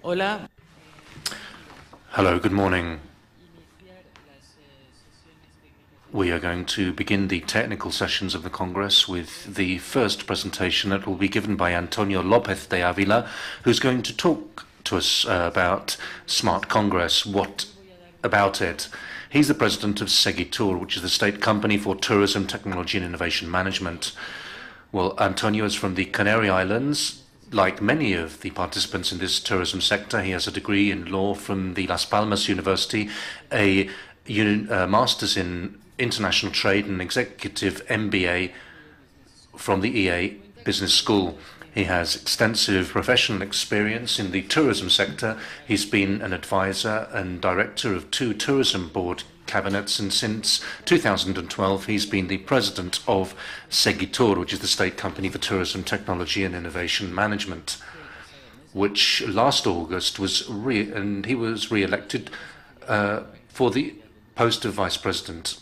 Hola. Hello, good morning. We are going to begin the technical sessions of the Congress with the first presentation that will be given by Antonio López de Ávila, who's going to talk to us about Smart Congress. What about it? He's the president of SEGITTUR, which is the state company for tourism, technology and innovation management. Well, Antonio is from the Canary Islands. Like many of the participants in this tourism sector, he has a degree in law from the Las Palmas University, a master's in international trade and executive MBA from the EA Business School. He has extensive professional experience in the tourism sector. He's been an advisor and director of 2 tourism board cabinets, and since 2012 he's been the president of SEGITTUR, which is the state company for tourism, technology and innovation management, which last August he was re-elected for the post of vice president.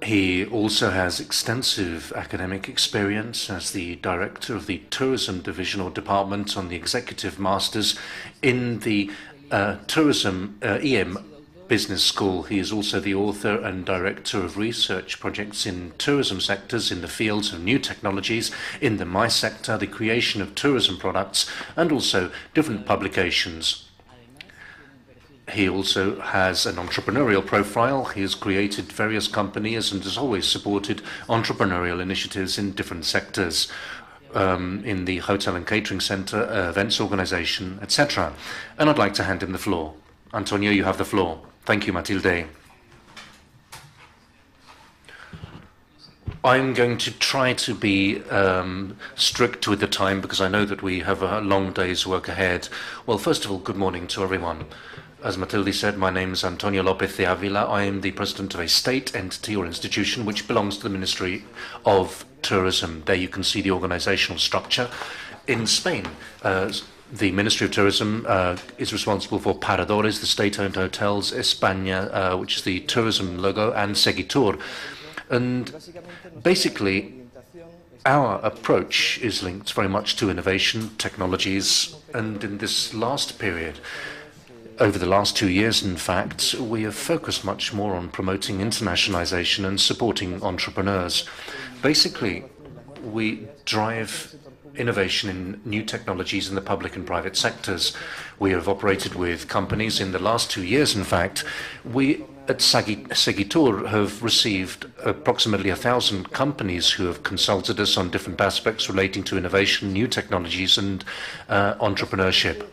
He also has extensive academic experience as the director of the tourism division or department on the executive masters in the tourism EM business school. He is also the author and director of research projects in tourism sectors in the fields of new technologies, in the MICE sector, the creation of tourism products, and also different publications. He also has an entrepreneurial profile. He has created various companies and has always supported entrepreneurial initiatives in different sectors, in the hotel and catering center, events organization, etc. And I'd like to hand him the floor. Antonio, you have the floor. Thank you, Matilde. I'm going to try to be strict with the time because I know that we have a long day's work ahead. Well, first of all, good morning to everyone. As Matilde said, my name is Antonio López de Ávila. I am the president of a state entity or institution which belongs to the Ministry of Tourism. There you can see the organizational structure. In Spain, the Ministry of Tourism is responsible for Paradores, the state-owned hotels, España, which is the tourism logo, and SEGITTUR. And basically, our approach is linked very much to innovation, technologies, and in this last period, over the last 2 years, in fact, we have focused much more on promoting internationalization and supporting entrepreneurs. Basically, we drive innovation in new technologies in the public and private sectors. We have operated with companies in the last 2 years, in fact. We at SEGITTUR have received approximately 1,000 companies who have consulted us on different aspects relating to innovation, new technologies and entrepreneurship.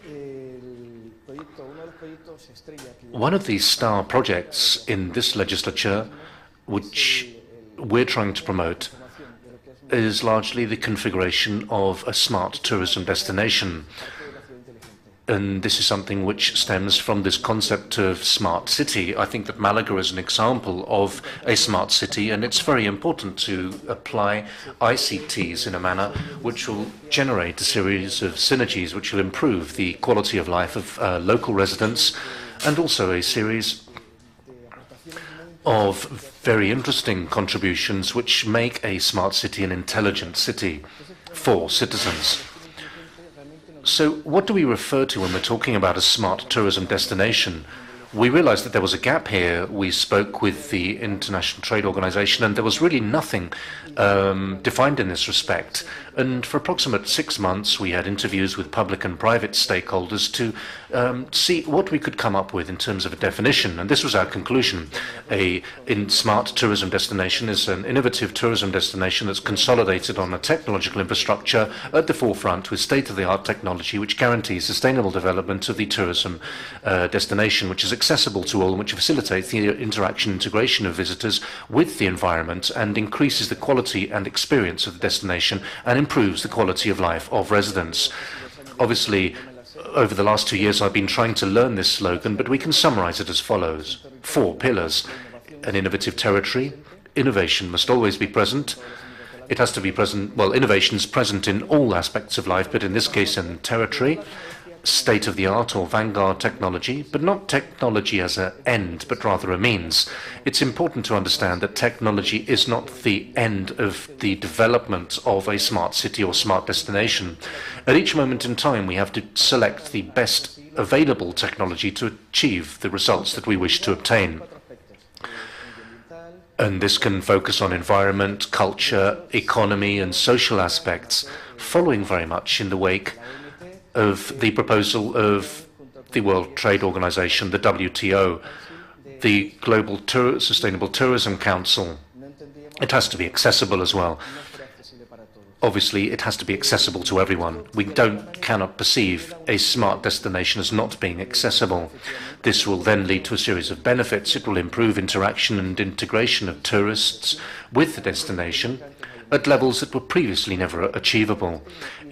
One of the star projects in this legislature, which we're trying to promote, is largely the configuration of a smart tourism destination. And this is something which stems from this concept of smart city. I think that Malaga is an example of a smart city, and it's very important to apply ICTs in a manner which will generate a series of synergies which will improve the quality of life of local residents, and also a series of very interesting contributions which make a smart city an intelligent city for citizens. So what do we refer to when we're talking about a smart tourism destination? We realized that there was a gap here. We spoke with the International Trade Organization, and there was really nothing defined in this respect. And for approximately 6 months, we had interviews with public and private stakeholders to see what we could come up with in terms of a definition. And this was our conclusion. A smart tourism destination is an innovative tourism destination that's consolidated on a technological infrastructure at the forefront with state-of-the-art technology which guarantees sustainable development of the tourism destination, which is accessible to all and which facilitates the interaction and integration of visitors with the environment and increases the quality and experience of the destination and improves the quality of life of residents. Obviously, over the last 2 years, I've been trying to learn this slogan, but we can summarize it as follows. 4 pillars. An innovative territory. Innovation must always be present. It has to be present, well, innovation is present in all aspects of life, but in this case in territory. state-of-the-art or vanguard technology, but not technology as an end, but rather a means. It's important to understand that technology is not the end of the development of a smart city or smart destination. At each moment in time, we have to select the best available technology to achieve the results that we wish to obtain. And this can focus on environment, culture, economy, and social aspects, following very much in the wake of the proposal of the World Trade Organization, the WTO, the Global Sustainable Tourism Council. It has to be accessible as well. Obviously, it has to be accessible to everyone. We cannot perceive a smart destination as not being accessible. This will then lead to a series of benefits. It will improve interaction and integration of tourists with the destination at levels that were previously never achievable.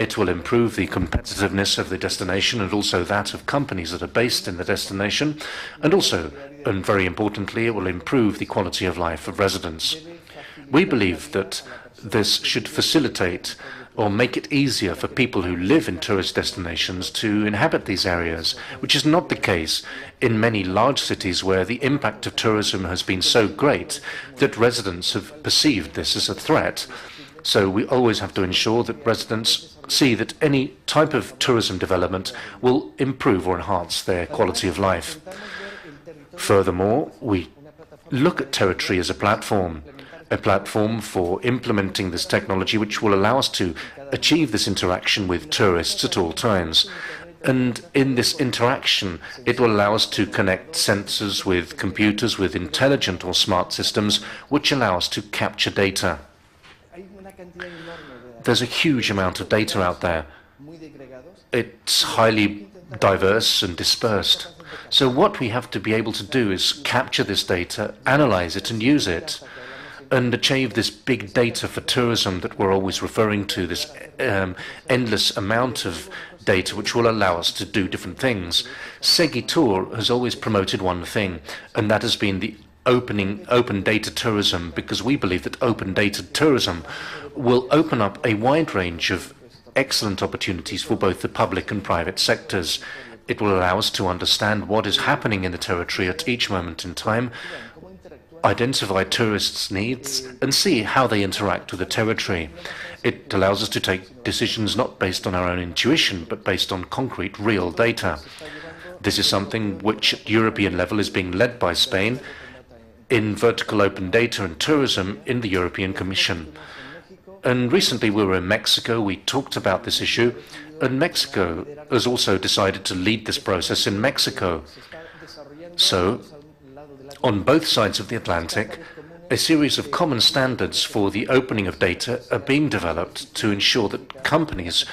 It will improve the competitiveness of the destination and also that of companies that are based in the destination, and also, and very importantly, it will improve the quality of life of residents. We believe that this should facilitate or make it easier for people who live in tourist destinations to inhabit these areas, which is not the case in many large cities where the impact of tourism has been so great that residents have perceived this as a threat. So we always have to ensure that residents see that any type of tourism development will improve or enhance their quality of life. Furthermore, we look at territory as a platform for implementing this technology which will allow us to achieve this interaction with tourists at all times. And in this interaction, it will allow us to connect sensors with computers, with intelligent or smart systems, which allow us to capture data. There's a huge amount of data out there. It's highly diverse and dispersed. So what we have to be able to do is capture this data, analyze it, and use it, and achieve this big data for tourism that we're always referring to, this endless amount of data which will allow us to do different things. SEGITTUR has always promoted one thing, and that has been the open data tourism, because we believe that open data tourism will open up a wide range of excellent opportunities for both the public and private sectors. It will allow us to understand what is happening in the territory at each moment in time, identify tourists' needs, and see how they interact with the territory. It allows us to take decisions not based on our own intuition, but based on concrete, real data. This is something which at European level is being led by Spain in vertical open data and tourism in the European Commission. And recently we were in Mexico, we talked about this issue, and Mexico has also decided to lead this process in Mexico. So, on both sides of the Atlantic, a series of common standards for the opening of data are being developed to ensure that companies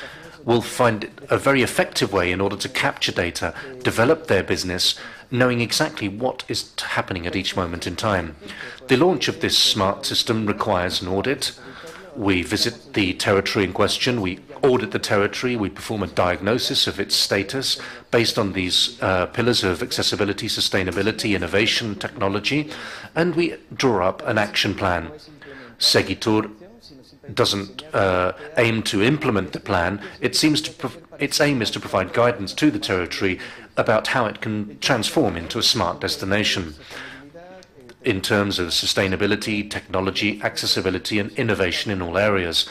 will find a very effective way in order to capture data, develop their business, knowing exactly what is happening at each moment in time. The launch of this smart system requires an audit. We visit the territory in question, we audit the territory, we perform a diagnosis of its status based on these pillars of accessibility, sustainability, innovation, technology, and we draw up an action plan. SEGITTUR doesn't aim to implement the plan. Its aim is to provide guidance to the territory about how it can transform into a smart destination in terms of sustainability, technology, accessibility, and innovation in all areas,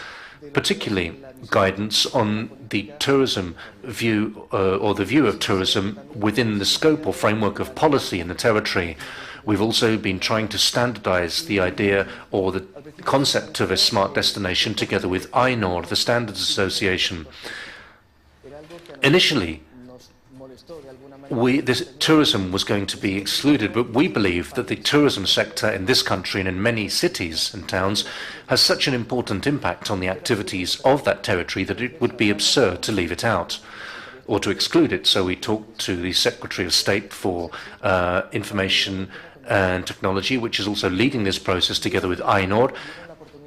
particularly guidance on the tourism view or the view of tourism within the scope or framework of policy in the territory. We've also been trying to standardize the idea or the concept of a smart destination together with INOR, the Standards Association. Initially, this tourism was going to be excluded, but we believe that the tourism sector in this country and in many cities and towns has such an important impact on the activities of that territory that it would be absurd to leave it out or to exclude it. So we talked to the Secretary of State for Information and Technology, which is also leading this process together with INOR,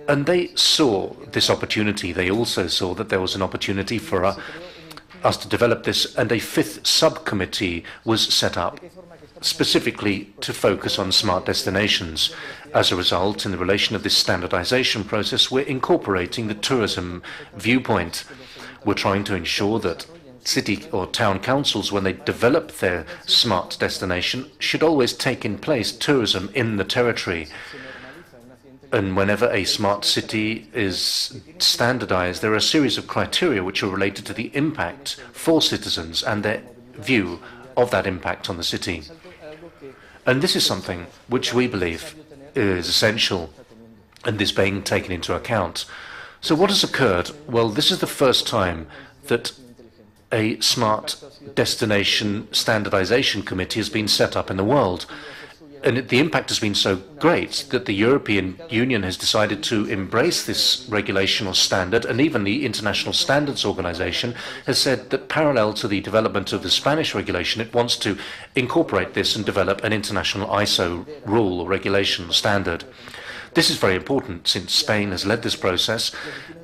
and they saw this opportunity. They also saw that there was an opportunity for us to develop this, and a fifth subcommittee was set up specifically to focus on smart destinations. As a result, in the relation of this standardization process, we're incorporating the tourism viewpoint. We're trying to ensure that city or town councils, when they develop their smart destination, should always take in place tourism in the territory. And whenever a smart city is standardized, there are a series of criteria which are related to the impact for citizens and their view of that impact on the city. And this is something which we believe is essential, and this being taken into account. So what has occurred? Well, this is the first time that a smart destination standardization committee has been set up in the world. And the impact has been so great that the European Union has decided to embrace this regulation or standard, and even the International Standards Organization has said that parallel to the development of the Spanish regulation, it wants to incorporate this and develop an international ISO rule or regulation or standard. This is very important since Spain has led this process,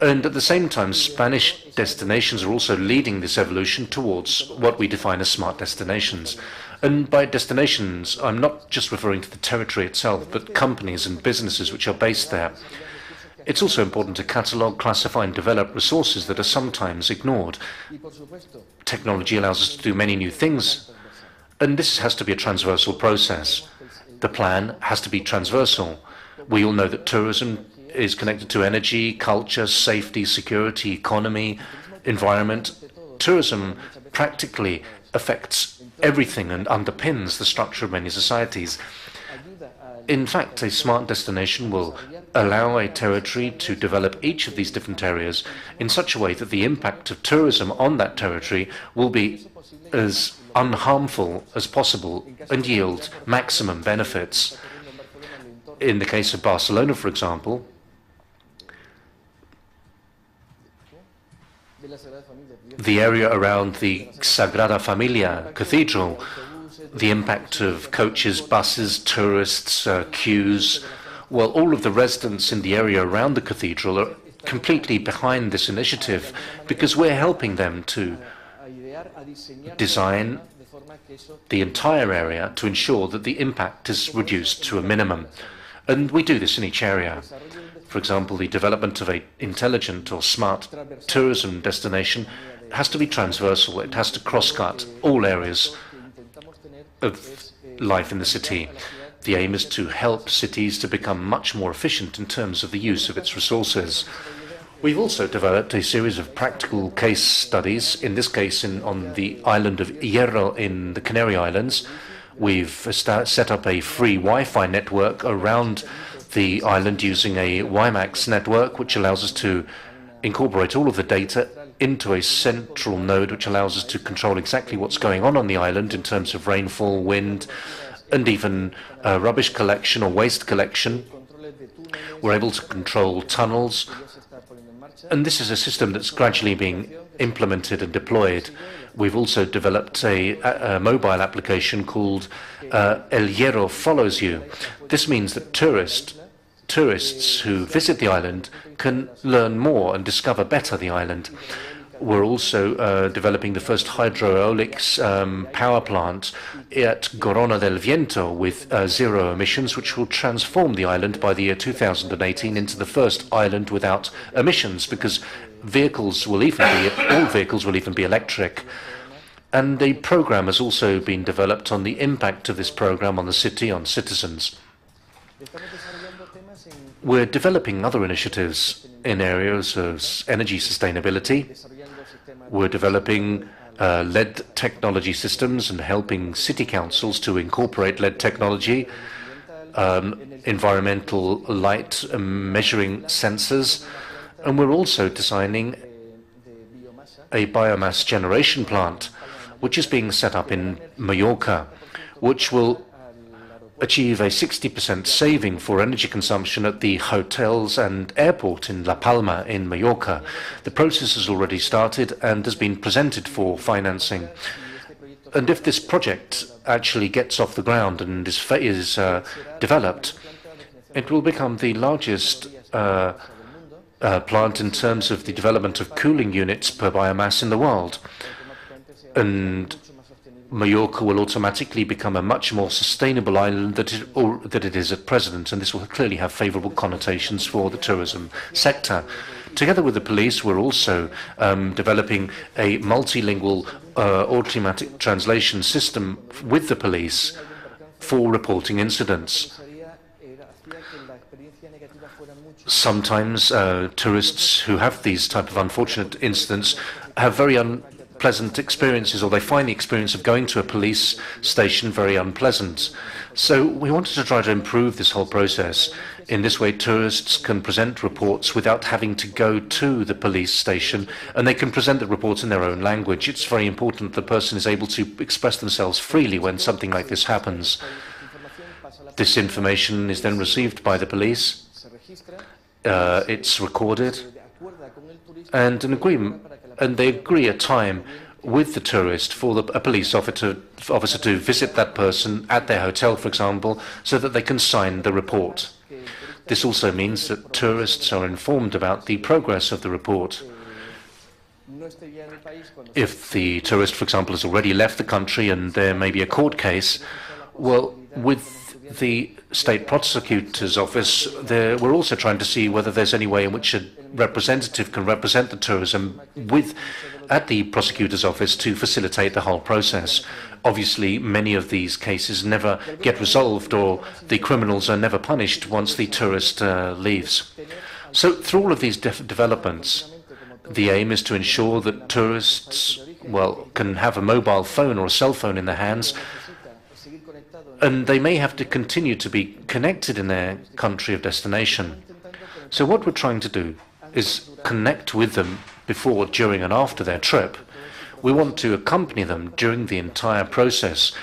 and at the same time Spanish destinations are also leading this evolution towards what we define as smart destinations. And by destinations, I'm not just referring to the territory itself, but companies and businesses which are based there. It's also important to catalogue, classify and develop resources that are sometimes ignored. Technology allows us to do many new things, and this has to be a transversal process. The plan has to be transversal. We all know that tourism is connected to energy, culture, safety, security, economy, environment. Tourism practically affects everything and underpins the structure of many societies. In fact, a smart destination will allow a territory to develop each of these different areas in such a way that the impact of tourism on that territory will be as unharmful as possible and yield maximum benefits. In the case of Barcelona, for example, the area around the Sagrada Familia Cathedral, the impact of coaches, buses, tourists, queues, well, all of the residents in the area around the cathedral are completely behind this initiative because we're helping them to design the entire area to ensure that the impact is reduced to a minimum. And we do this in each area. For example, the development of an intelligent or smart tourism destination has to be transversal. It has to cross-cut all areas of life in the city. The aim is to help cities to become much more efficient in terms of the use of its resources. We've also developed a series of practical case studies, in this case on the island of Hierro in the Canary Islands. We've set up a free Wi-Fi network around the island using a WiMAX network, which allows us to incorporate all of the data into a central node, which allows us to control exactly what's going on the island in terms of rainfall, wind, and even rubbish collection or waste collection. We're able to control tunnels, and this is a system that's gradually being implemented and deployed. We've also developed a mobile application called El Hierro Follows You. This means that tourists who visit the island can learn more and discover better the island. We're also developing the first hydroeolics power plant at Corona del Viento with zero emissions, which will transform the island by the year 2018 into the first island without emissions, because all vehicles will even be electric. And a program has also been developed on the impact of this program on the city, on citizens. We're developing other initiatives in areas of energy sustainability. We're developing LED technology systems and helping city councils to incorporate LED technology, environmental light measuring sensors, and we're also designing a biomass generation plant, which is being set up in Mallorca, which will achieve a 60% saving for energy consumption at the hotels and airport in La Palma in Mallorca. The process has already started and has been presented for financing. And if this project actually gets off the ground and is developed, it will become the largest plant in terms of the development of cooling units per biomass in the world. And Mallorca will automatically become a much more sustainable island than it is at present, and this will clearly have favourable connotations for the tourism sector. Together with the police, we're also developing a multilingual automatic translation system with the police for reporting incidents. Sometimes tourists who have these type of unfortunate incidents have very unpleasant experiences, or they find the experience of going to a police station very unpleasant. So we wanted to try to improve this whole process. In this way, tourists can present reports without having to go to the police station, and they can present the reports in their own language. It's very important the person is able to express themselves freely when something like this happens. This information is then received by the police. It's recorded, and they agree a time with the tourist for a police officer to visit that person at their hotel, for example, so that they can sign the report. This also means that tourists are informed about the progress of the report. If the tourist, for example, has already left the country and there may be a court case, well, with the state prosecutor's office, we're also trying to see whether there's any way in which a representative can represent the tourism at the prosecutor's office to facilitate the whole process. Obviously, many of these cases never get resolved, or the criminals are never punished once the tourist leaves. So through all of these developments, the aim is to ensure that tourists, well, can have a mobile phone or a cell phone in their hands, and they may have to continue to be connected in their country of destination. So what we're trying to do is connect with them before, during and after their trip. We want to accompany them during the entire process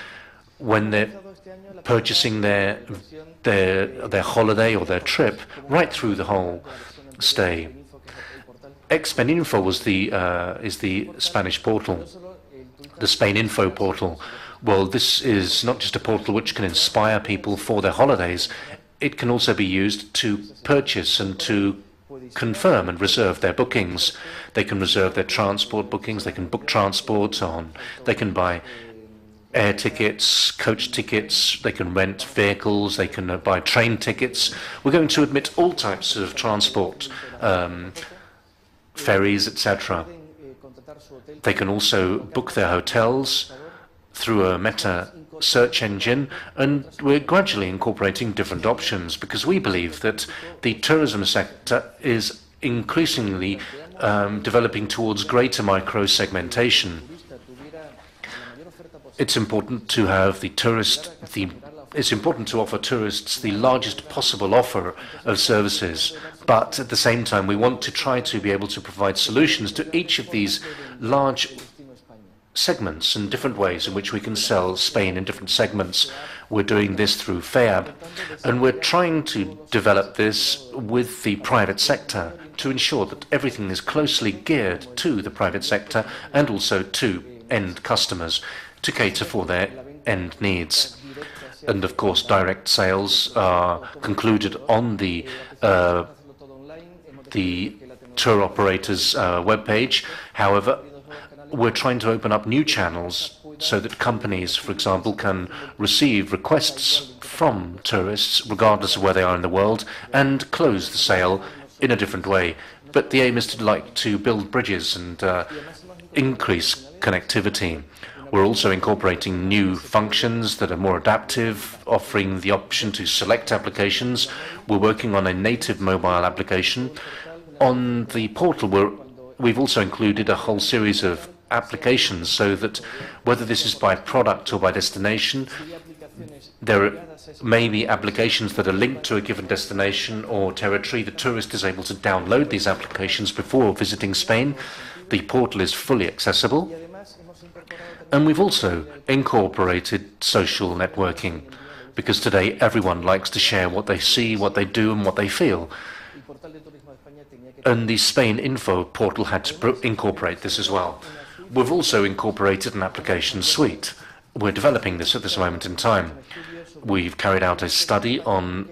when they're purchasing their holiday or their trip, right through the whole stay. Spain Info is the Spanish portal, the Spain Info portal. Well, this is not just a portal which can inspire people for their holidays. It can also be used to purchase and to confirm and reserve their bookings. They can reserve their transport bookings, they can book transport they can buy air tickets, coach tickets, they can rent vehicles, they can buy train tickets. We're going to admit all types of transport, ferries, etc. They can also book their hotels through a meta search engine, and we're gradually incorporating different options because we believe that the tourism sector is increasingly developing towards greater micro-segmentation. It's important to have it's important to offer tourists the largest possible offer of services, but at the same time we want to try to be able to provide solutions to each of these large segments and different ways in which we can sell Spain in different segments. We're doing this through FEAB, and we're trying to develop this with the private sector to ensure that everything is closely geared to the private sector and also to end customers to cater for their end needs. And of course, direct sales are concluded on the tour operator's webpage. However, we're trying to open up new channels so that companies, for example, can receive requests from tourists, regardless of where they are in the world, and close the sale in a different way. But the aim is to build bridges and increase connectivity. We're also incorporating new functions that are more adaptive, offering the option to select applications. We're working on a native mobile application. On the portal, we've also included a whole series of applications so that whether this is by product or by destination, there may be applications that are linked to a given destination or territory. The tourist is able to download these applications before visiting Spain. The portal is fully accessible. And we've also incorporated social networking, because today everyone likes to share what they see, what they do, and what they feel. And the Spain Info portal had to incorporate this as well. We've also incorporated an application suite. We're developing this at this moment in time. We've carried out a study on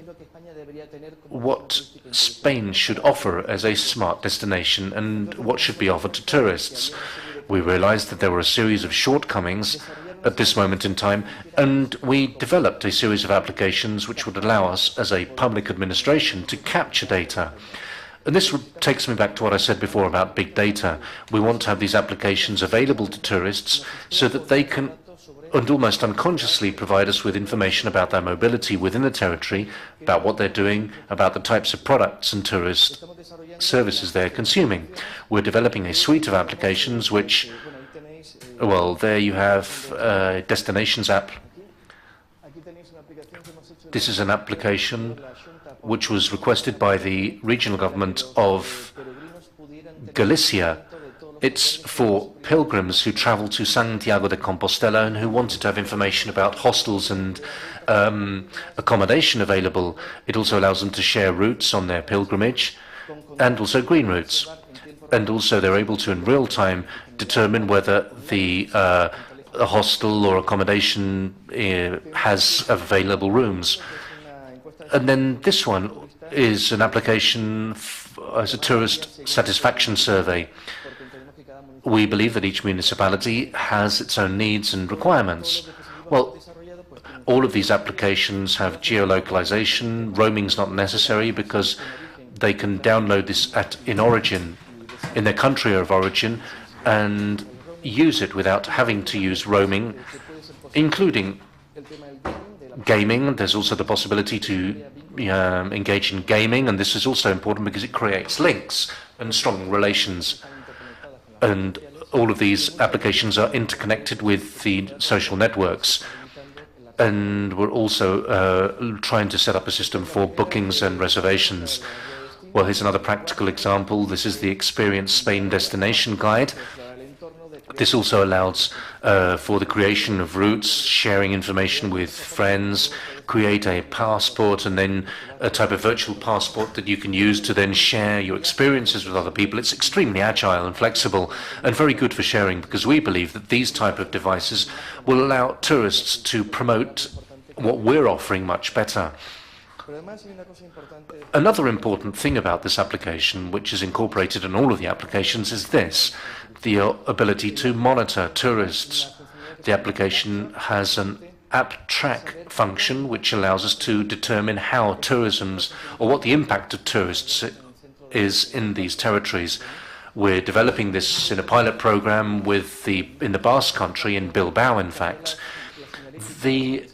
what Spain should offer as a smart destination and what should be offered to tourists. We realized that there were a series of shortcomings at this moment in time, and we developed a series of applications which would allow us as a public administration to capture data And this takes me back to what I said before about big data. We want to have these applications available to tourists so that they can, and almost unconsciously, provide us with information about their mobility within the territory, about what they're doing, about the types of products and tourist services they're consuming. We're developing a suite of applications which, well, there you have Destinations app. This is an application which was requested by the regional government of Galicia. It's for pilgrims who travel to Santiago de Compostela and who wanted to have information about hostels and accommodation available. It also allows them to share routes on their pilgrimage and also green routes. And also they're able to, in real time, determine whether the a hostel or accommodation has available rooms. And then this one is an application as a tourist satisfaction survey. We believe that each municipality has its own needs and requirements. Well, all of these applications have geolocalization. Roaming's not necessary because they can download this in origin, in their country of origin, and use it without having to use roaming, including gaming. There's also the possibility to engage in gaming, and this is also important because it creates links and strong relations. And all of these applications are interconnected with the social networks. And we're also trying to set up a system for bookings and reservations. Well, here's another practical example. This is the Experience Spain Destination Guide. This also allows for the creation of routes, sharing information with friends, create a passport, and then a type of virtual passport that you can use to then share your experiences with other people. It's extremely agile and flexible and very good for sharing, because we believe that these type of devices will allow tourists to promote what we're offering much better. Another important thing about this application, which is incorporated in all of the applications, is this: the ability to monitor tourists. The application has an app track function which allows us to determine how tourism's, or what the impact of tourists is in these territories. We're developing this in a pilot program in the Basque Country, in Bilbao, in fact. The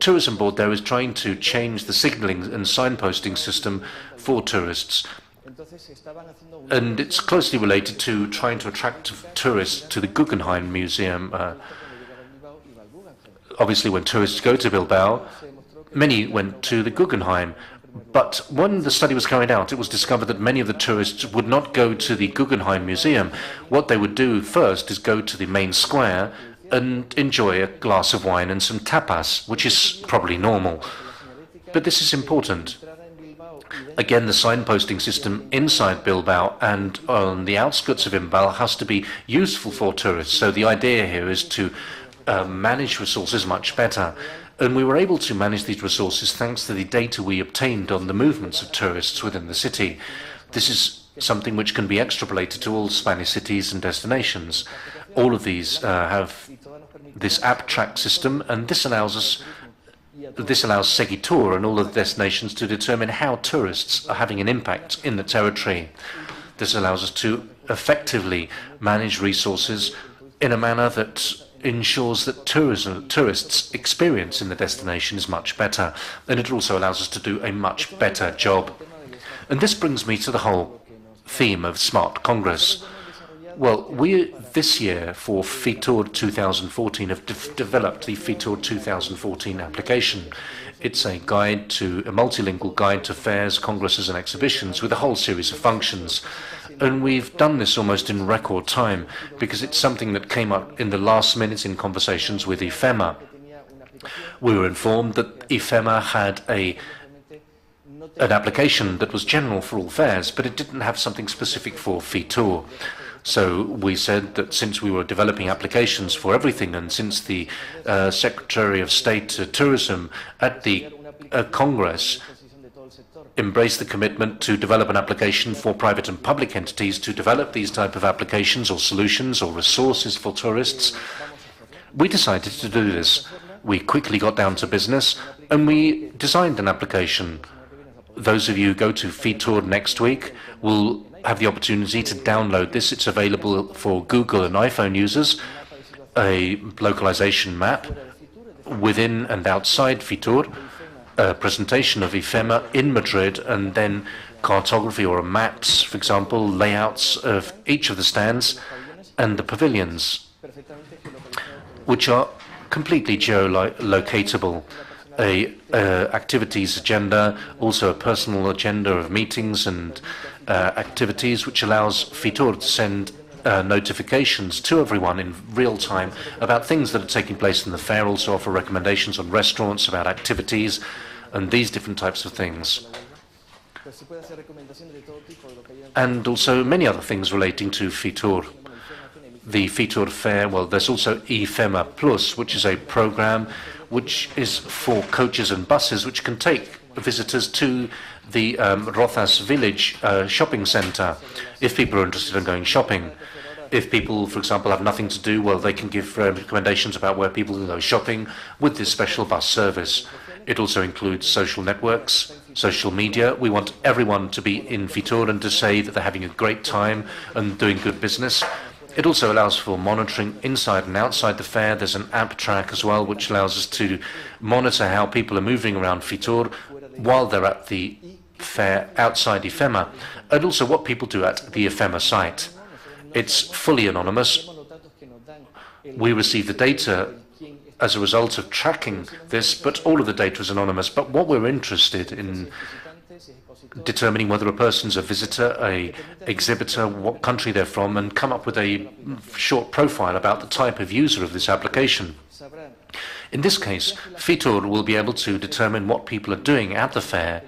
tourism board there is trying to change the signalling and signposting system for tourists. And it's closely related to trying to attract tourists to the Guggenheim Museum. Obviously, when tourists go to Bilbao, many went to the Guggenheim. But when the study was carried out, it was discovered that many of the tourists would not go to the Guggenheim Museum. What they would do first is go to the main square and enjoy a glass of wine and some tapas, which is probably normal. But this is important. Again, the signposting system inside Bilbao and on the outskirts of Bilbao has to be useful for tourists. So the idea here is to manage resources much better. And we were able to manage these resources thanks to the data we obtained on the movements of tourists within the city. This is something which can be extrapolated to all Spanish cities and destinations. All of these have this app track system, and this allows SEGITTUR and all of the destinations to determine how tourists are having an impact in the territory. This allows us to effectively manage resources in a manner that ensures that tourists' experience in the destination is much better, and it also allows us to do a much better job. And this brings me to the whole theme of Smart Congress. Well, we this year for FITUR 2014 have developed the FITUR 2014 application. It's a multilingual guide to fairs, congresses and exhibitions with a whole series of functions. And we've done this almost in record time because it's something that came up in the last minute in conversations with IFEMA. We were informed that IFEMA had an application that was general for all fairs, but it didn't have something specific for FITUR. So we said that since we were developing applications for everything, and since the Secretary of State Tourism at the Congress embraced the commitment to develop an application for private and public entities to develop these type of applications or solutions or resources for tourists, we decided to do this. We quickly got down to business and we designed an application. those of you who go to FITUR next week will have the opportunity to download this. It's available for Google and iPhone users, a localization map within and outside FITUR, a presentation of IFEMA in Madrid, and then cartography or maps, for example, layouts of each of the stands and the pavilions, which are completely geolocatable. A activities agenda, also a personal agenda of meetings and activities, which allows FITUR to send notifications to everyone in real time about things that are taking place in the fair, also offer recommendations on restaurants, about activities, and these different types of things. And also many other things relating to FITUR. The FITUR fair, well, there's also IFEMA Plus, which is a program which is for coaches and buses which can take visitors to the Rozas village shopping centre if people are interested in going shopping. If people, for example, have nothing to do, well, they can give recommendations about where people can go shopping with this special bus service. It also includes social networks, social media. We want everyone to be in FITUR and to say that they're having a great time and doing good business. It also allows for monitoring inside and outside the fair. There's an app track as well, which allows us to monitor how people are moving around FITUR while they're at the fair outside IFEMA, and also what people do at the IFEMA site. It's fully anonymous. We receive the data as a result of tracking this, but all of the data is anonymous. But what we're interested in determining whether a person's a visitor, a exhibitor, what country they're from, and come up with a short profile about the type of user of this application. In this case, FITUR will be able to determine what people are doing at the fair,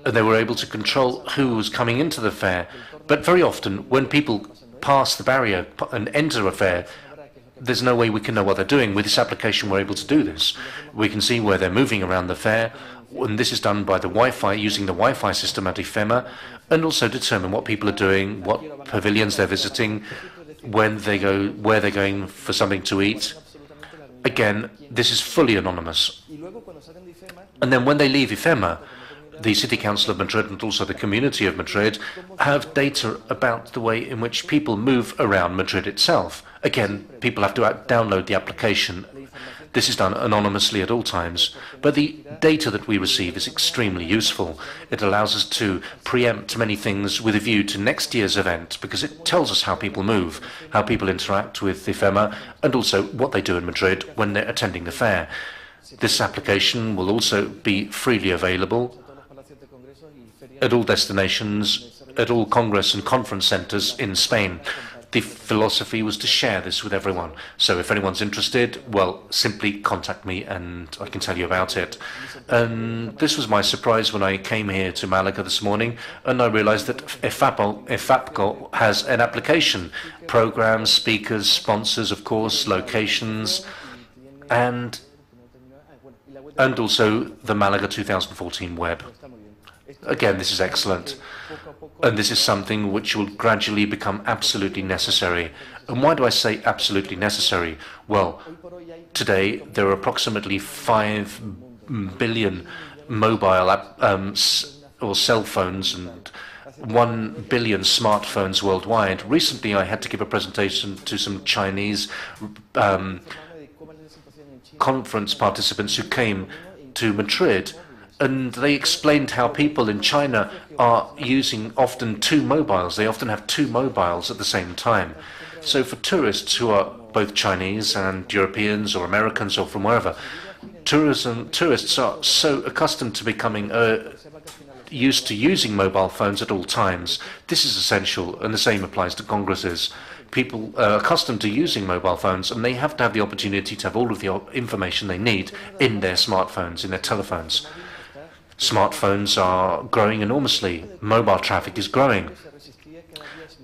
and they were able to control who was coming into the fair. But very often, when people pass the barrier and enter a fair, there's no way we can know what they're doing. With this application, we're able to do this. We can see where they're moving around the fair, and this is done by the Wi-Fi, using the Wi-Fi system at IFEMA, and also determine what people are doing, what pavilions they're visiting, when they go, where they're going for something to eat. Again, this is fully anonymous. And then when they leave IFEMA, the City Council of Madrid and also the Community of Madrid have data about the way in which people move around Madrid itself. Again, people have to download the application. This is done anonymously at all times, but the data that we receive is extremely useful. It allows us to preempt many things with a view to next year's event, because it tells us how people move, how people interact with IFEMA, and also what they do in Madrid when they're attending the fair. This application will also be freely available at all destinations, at all Congress and conference centres in Spain. The philosophy was to share this with everyone. So if anyone's interested, well, simply contact me and I can tell you about it. And this was my surprise when I came here to Malaga this morning, and I realized that EFAPCO has an application, programs, speakers, sponsors, of course, locations, and also the Malaga 2014 web. Again, this is excellent. And this is something which will gradually become absolutely necessary. And why do I say absolutely necessary? Well, today there are approximately 5 billion mobile or cell phones and 1 billion smartphones worldwide. Recently I had to give a presentation to some Chinese conference participants who came to Madrid, and they explained how people in China are using often 2 mobiles. They often have 2 mobiles at the same time. So for tourists who are both Chinese and Europeans or Americans or from wherever, tourists are so accustomed to becoming used to using mobile phones at all times. This is essential, and the same applies to congresses. People are accustomed to using mobile phones, and they have to have the opportunity to have all of the information they need in their smartphones, in their telephones. Smartphones are growing enormously. Mobile traffic is growing.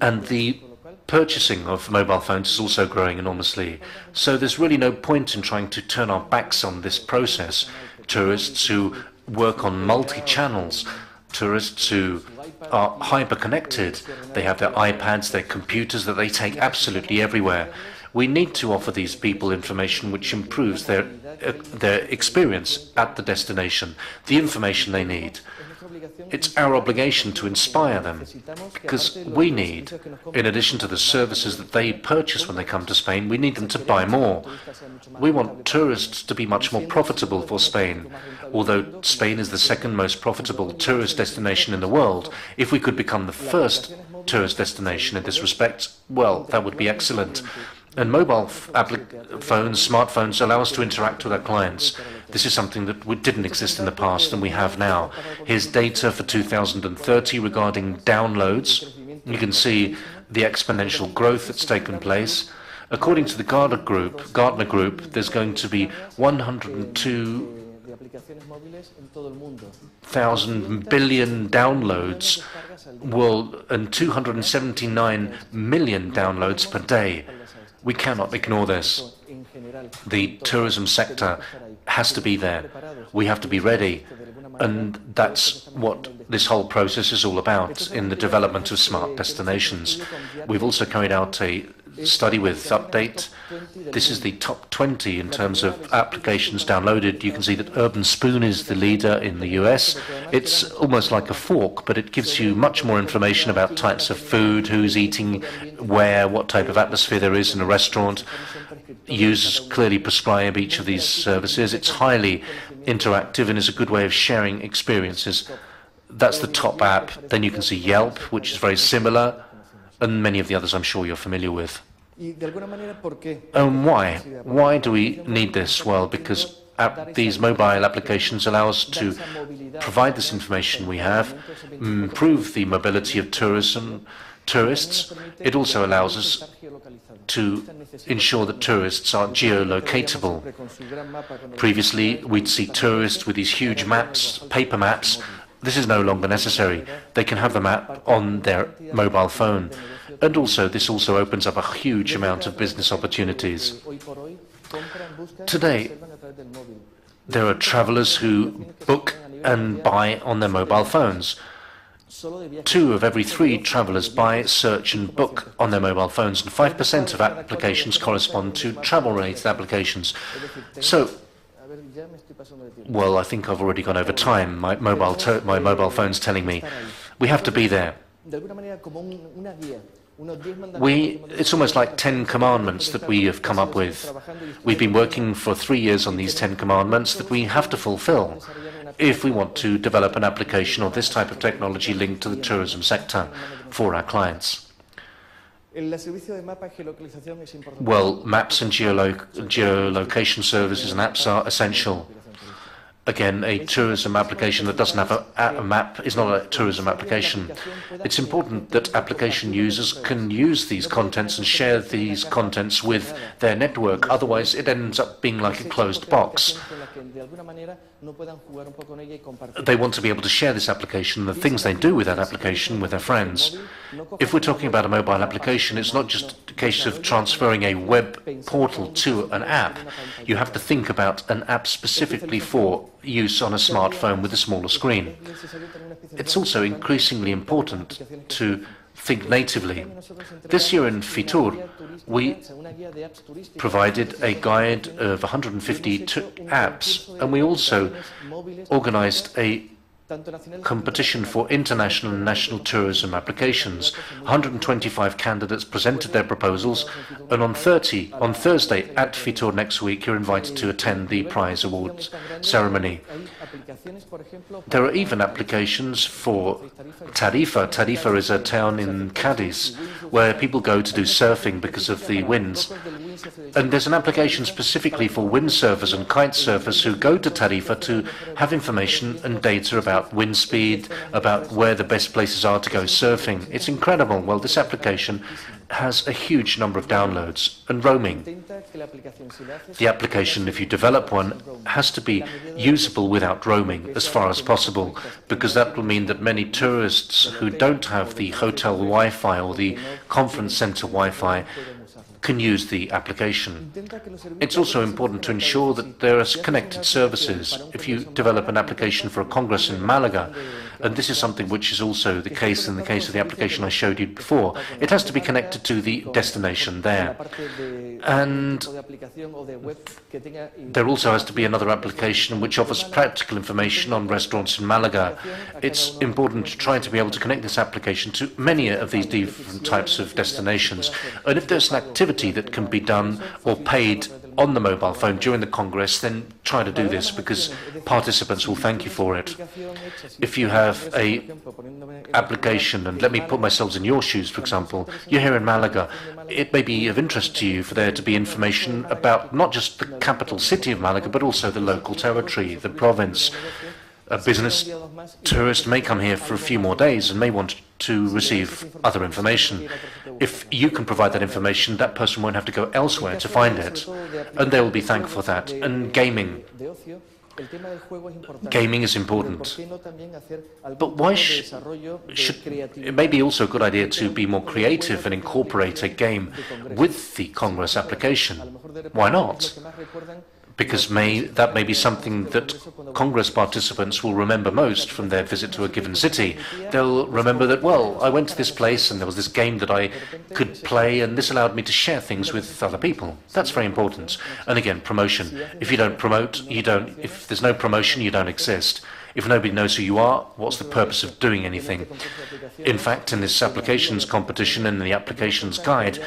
And the purchasing of mobile phones is also growing enormously. So there's really no point in trying to turn our backs on this process. Tourists who work on multi-channels, tourists who are hyper-connected, they have their iPads, their computers that they take absolutely everywhere. We need to offer these people information which improves their experience at the destination, the information they need. It's our obligation to inspire them, because we need, in addition to the services that they purchase when they come to Spain, we need them to buy more. We want tourists to be much more profitable for Spain. Although Spain is the second most profitable tourist destination in the world, if we could become the first tourist destination in this respect, well, that would be excellent. And mobile phones, smartphones, allow us to interact with our clients. This is something that didn't exist in the past and we have now. Here's data for 2030 regarding downloads. You can see the exponential growth that's taken place. According to the Gartner Group, there's going to be 102,000 billion downloads and 279 million downloads per day. We cannot ignore this. The tourism sector has to be there. We have to be ready. And that's what this whole process is all about in the development of smart destinations. We've also carried out a study with Update. This is the top 20 in terms of applications downloaded. You can see that Urban Spoon is the leader in the US. It's almost like a fork, but it gives you much more information about types of food, who's eating where, what type of atmosphere there is in a restaurant. Users clearly prescribe each of these services. It's highly interactive and is a good way of sharing experiences. That's the top app. Then you can see Yelp, which is very similar, and many of the others I'm sure you're familiar with. Why? Why do we need this? Well, because these mobile applications allow us to provide this information we have, improve the mobility of tourists. It also allows us to ensure that tourists are geolocatable. Previously, we'd see tourists with these huge maps, paper maps. This is no longer necessary. They can have the map on their mobile phone. And also, this also opens up a huge amount of business opportunities. Today, there are travelers who book and buy on their mobile phones. 2 of every 3 travelers buy, search and book on their mobile phones, and 5% of applications correspond to travel-related applications. So, well, I think I've already gone over time. My mobile phone's telling me we have to be there. It's almost like 10 commandments that we have come up with. We've been working for 3 years on these 10 commandments that we have to fulfill if we want to develop an application or this type of technology linked to the tourism sector for our clients. Well, maps and geolocation services and apps are essential. Again, a tourism application that doesn't have a map is not a tourism application. It's important that application users can use these contents and share these contents with their network. Otherwise, it ends up being like a closed box. They want to be able to share this application, the things they do with that application, with their friends. If we're talking about a mobile application, it's not just a case of transferring a web portal to an app. You have to think about an app specifically for use on a smartphone with a smaller screen. It's also increasingly important to think natively. This year in FITUR, we provided a guide of 150 apps, and we also organized a competition for international and national tourism applications. 125 candidates presented their proposals, and on Thursday at FITUR next week, you're invited to attend the prize awards ceremony. There are even applications for Tarifa. Tarifa is a town in Cadiz where people go to do surfing because of the winds. And there's an application specifically for windsurfers and kite surfers who go to Tarifa to have information and data about wind speed, about where the best places are to go surfing. It's incredible. Well, this application has a huge number of downloads and roaming. The application, if you develop one, has to be usable without roaming as far as possible, because that will mean that many tourists who don't have the hotel Wi-Fi or the conference center Wi-Fi can use the application. It's also important to ensure that there are connected services. If you develop an application for a congress in Malaga, and this is something which is also the case in the case of the application I showed you before, it has to be connected to the destination there. And there also has to be another application which offers practical information on restaurants in Malaga. It's important to try to be able to connect this application to many of these different types of destinations. And if there's an activity that can be done or paid on the mobile phone during the Congress, then try to do this, because participants will thank you for it. If you have a application, and let me put myself in your shoes, for example, you're here in Malaga, it may be of interest to you for there to be information about not just the capital city of Malaga, but also the local territory, the province. A business tourist may come here for a few more days and may want to receive other information. If you can provide that information, that person won't have to go elsewhere to find it, and they will be thankful for that. And gaming. Gaming is important. But why it may be also a good idea to be more creative and incorporate a game with the Congress application. Why not? Because that may be something that Congress participants will remember most from their visit to a given city. They'll remember that, well, I went to this place and there was this game that I could play, and this allowed me to share things with other people. That's very important. And again, promotion. If you don't promote, if there's no promotion, you don't exist. If nobody knows who you are, what's the purpose of doing anything? In fact, in this applications competition and the applications guide,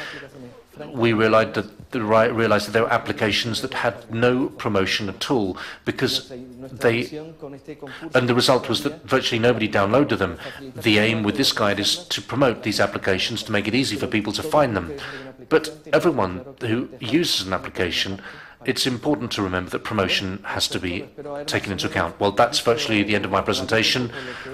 we realized that there were applications that had no promotion at all, because and the result was that virtually nobody downloaded them. The aim with this guide is to promote these applications, to make it easy for people to find them. But everyone who uses an application, it's important to remember that promotion has to be taken into account. Well, that's virtually the end of my presentation.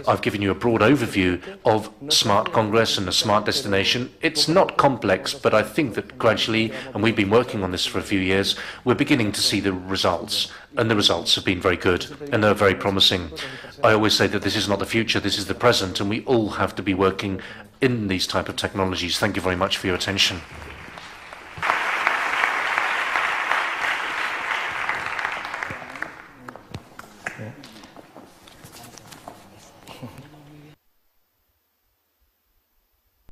I've given you a broad overview of Smart Congress and a smart destination. It's not complex, but I think that gradually, and we've been working on this for a few years, we're beginning to see the results. And the results have been very good, and they're very promising. I always say that this is not the future, this is the present, and we all have to be working in these type of technologies. Thank you very much for your attention.